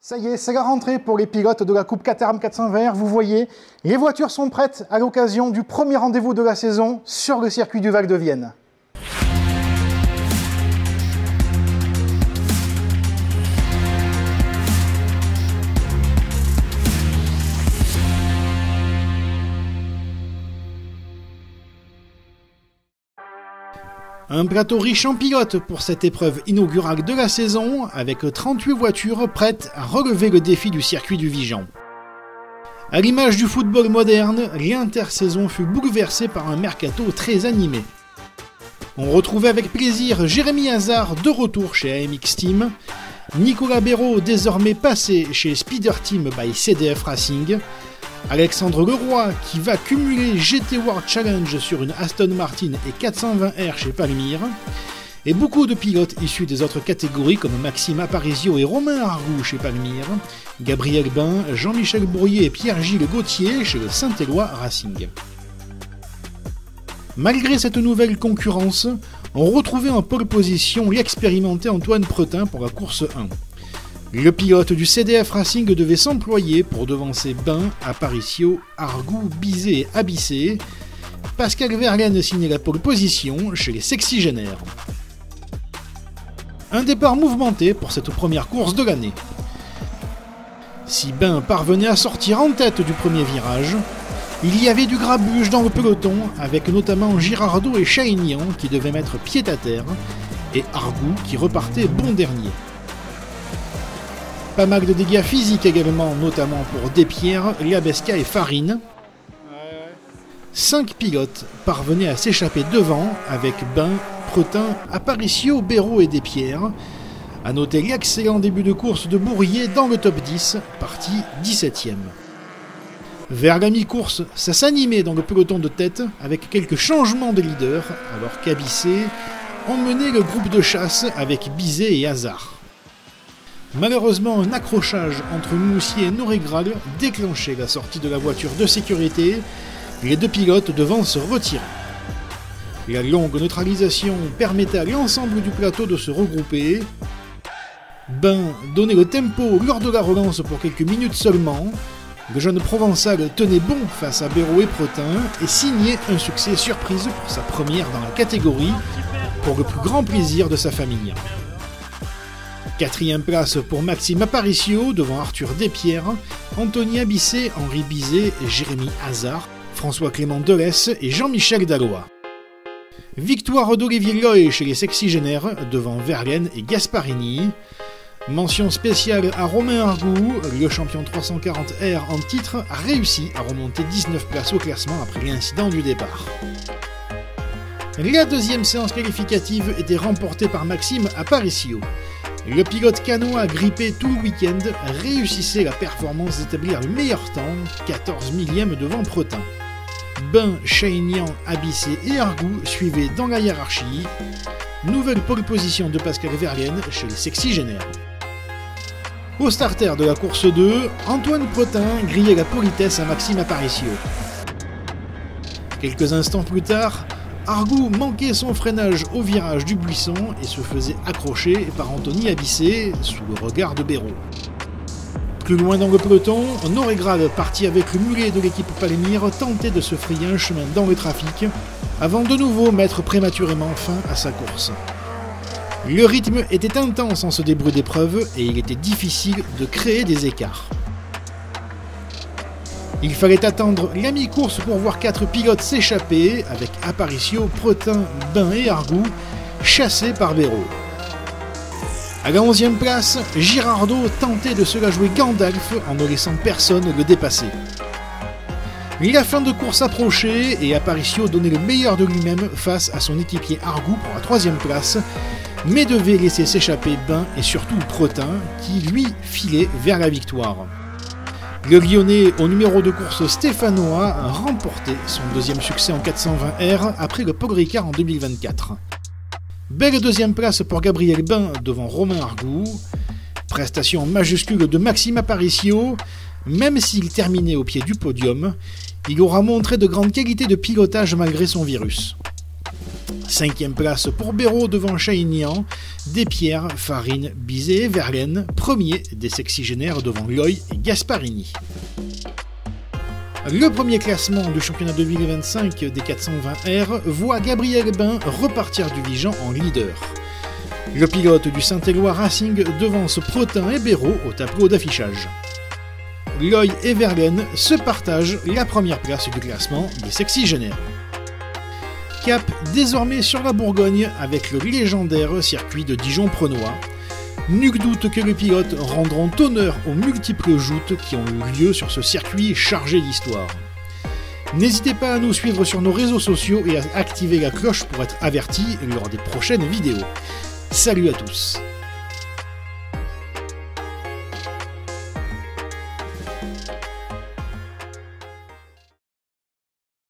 Ça y est, c'est la rentrée pour les pilotes de la Coupe Caterham 420R. Vous voyez, les voitures sont prêtes à l'occasion du premier rendez-vous de la saison sur le circuit du Val de Vienne. Un plateau riche en pilotes pour cette épreuve inaugurale de la saison, avec 38 voitures prêtes à relever le défi du circuit du Vigan. À l'image du football moderne, l'intersaison fut bouleversée par un mercato très animé. On retrouvait avec plaisir Jérémy Hazard de retour chez AMX Team, Nicolas Béraud désormais passé chez Speeder Team by CDF Racing, Alexandre Leroy qui va cumuler GT World Challenge sur une Aston Martin et 420R chez Palmyre, et beaucoup de pilotes issus des autres catégories comme Maxime Aparicio et Romain Argout chez Palmyre, Gabriel Bain, Jean-Michel Bourrier et Pierre-Gilles Gauthier chez le Saint-Éloi Racing. Malgré cette nouvelle concurrence, on retrouvait en pole position l'expérimenté Antoine Pretin pour la course 1. Le pilote du CDF Racing devait s'employer pour devancer Bain, Aparicio, Argout, Bizet et Abissé. Pascal Verlaine signait la pole position chez les sexygénaires. Un départ mouvementé pour cette première course de l'année. Si Bain parvenait à sortir en tête du premier virage, il y avait du grabuge dans le peloton, avec notamment Girardot et Chaignan qui devaient mettre pied à terre, et Argout qui repartait bon dernier. Pas mal de dégâts physiques également, notamment pour Despierres, Liabesca et Farine. 5 pilotes parvenaient à s'échapper devant avec Bain, Pretin, Aparicio, Béraud et Despierres. A noter l'excellent début de course de Bourrier dans le top 10, parti 17ème. Vers la mi-course, ça s'animait dans le peloton de tête avec quelques changements de leader, alors qu'Abissé emmenait le groupe de chasse avec Bizet et Hazard. Malheureusement, un accrochage entre Moussier et Noregral déclenchait la sortie de la voiture de sécurité, les deux pilotes devant se retirer. La longue neutralisation permettait à l'ensemble du plateau de se regrouper. Bain donnait le tempo lors de la relance pour quelques minutes seulement. Le jeune Provençal tenait bon face à Béraud et Pretin et signait un succès surprise pour sa première dans la catégorie, pour le plus grand plaisir de sa famille. 4e place pour Maxime Aparicio devant Arthur Despierres, Anthony Abissé, Henri Bizet, Jérémy Hazard, François-Clément Delesse et Jean-Michel Dallois. Victoire d'Olivier Loy chez les sexygénaires devant Verlaine et Gasparini. Mention spéciale à Romain Argout, le champion 340R en titre a réussi à remonter 19 places au classement après l'incident du départ. La deuxième séance qualificative était remportée par Maxime Aparicio. Le pilote canois grippé tout le week-end réussissait la performance d'établir le meilleur temps, 14 millième devant Pretin. Bain, Chaignan, Abissé et Argout suivaient dans la hiérarchie. Nouvelle pole position de Pascal Verlaine chez les sexygénaires. Au starter de la course 2, Antoine Pretin grillait la politesse à Maxime Aparicio. Quelques instants plus tard, Argout manquait son freinage au virage du buisson et se faisait accrocher par Anthony Abissé sous le regard de Béraud. Plus loin dans le peloton, Noregral, parti avec le mulet de l'équipe Palmyre, tentait de se frayer un chemin dans le trafic avant de nouveau mettre prématurément fin à sa course. Le rythme était intense en ce début d'épreuve et il était difficile de créer des écarts. Il fallait attendre la mi-course pour voir 4 pilotes s'échapper, avec Aparicio, Pretin, Bain et Argout, chassés par Béraud. À la 11e place, Girardot tentait de se la jouer Gandalf en ne laissant personne le dépasser. La fin de course approchait et Aparicio donnait le meilleur de lui-même face à son équipier Argout pour la 3e place, mais devait laisser s'échapper Bain et surtout Pretin, qui lui filait vers la victoire. Le Lyonnais au numéro de course stéphanois a remporté son deuxième succès en 420R après le Paul Ricard en 2024. Belle deuxième place pour Gabriel Bain devant Romain Argout. Prestation majuscule de Maxime Aparicio. Même s'il terminait au pied du podium, il aura montré de grandes qualités de pilotage malgré son virus. 5e place pour Béraud devant Chaignan, Despierres, Farine, Bizet et Verlaine, premier des sexygénaires devant Loy et Gasparini. Le premier classement du championnat 2025 des 420R voit Gabriel Bin repartir du Vigan en leader. Le pilote du Saint-Éloi Racing devance Protin et Béraud au tableau d'affichage. Loy et Verlaine se partagent la première place du classement des sexygénaires. Cap désormais sur la Bourgogne avec le légendaire circuit de Dijon-Prenois. Nul doute que les pilotes rendront honneur aux multiples joutes qui ont eu lieu sur ce circuit chargé d'histoire. N'hésitez pas à nous suivre sur nos réseaux sociaux et à activer la cloche pour être avertis lors des prochaines vidéos. Salut à tous!